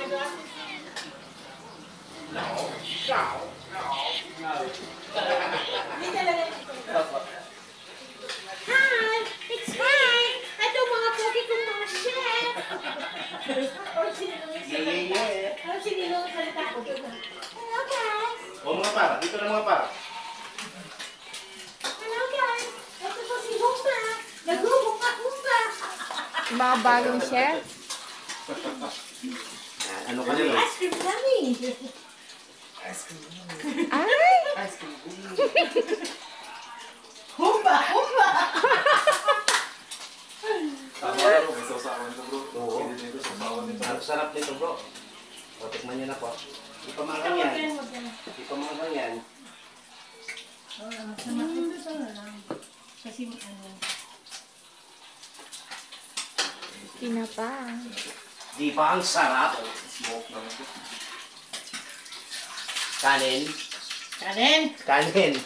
Hi! It's fine! Ito mga pogi kong mga chef! Or sinilong salita ko. Hello guys! O mga para, dito na mga para. Hello guys! Ito po si Humpa! Nag-humpa-humpa! Mga bagong chef. Ano ka nila? Ice cream kami! Ay! Ice cream. Humpa! Humpa! Tama bro, may sausawan ko bro. Oo. Pwede dito sausawan nito. Ang sarap nito bro. O, tikman nyo na po. Di pa manghang yan. Di pa manghang yan. Kasi ano... Kinapa. Di pa ang sarap. Smoke lang ito. Kanin. Kanin! Kanin.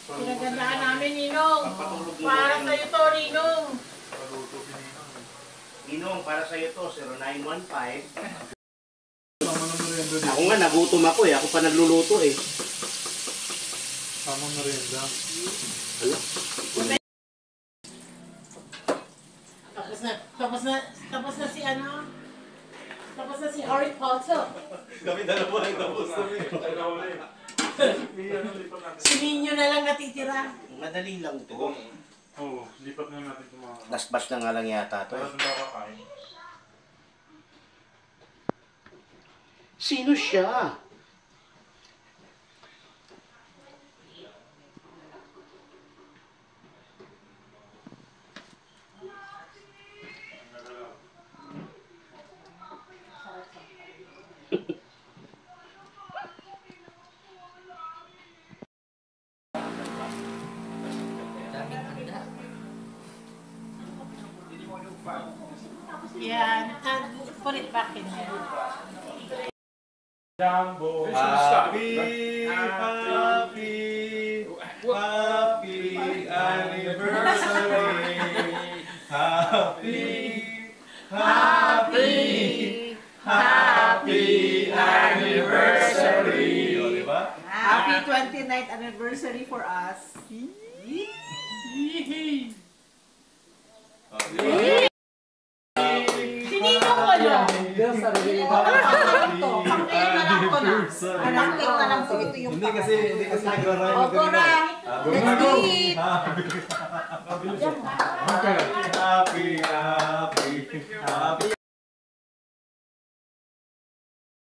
Pinagandaan namin, Ninong. Para sa'yo to, Ninong. Inong, para sa'yo to, 0915. Tama na merienda dito. Ako nga, nagutom ako eh. Ako pa nagluluto eh. Tama merienda. Ano? Tapos na si ano? Tapos na si Harry Potter. Kami dalawa ang tapos kami. Si Ninyo na lang natitira. Madali lang to. Oo, lipat na natin ito mga... Nasbas na nga lang yata to Para eh. sa nakakain. Sino siya? Yeah, put it back in there. Jumbo! Happy anniversary! Happy anniversary! O, diba? Happy 29th anniversary for us. Sinino ko lang. Pang-cake na lang ko na. Pang-cake na lang po ito yung Hindi kasi nagra-rhyme. Okora! Let's eat! Okay.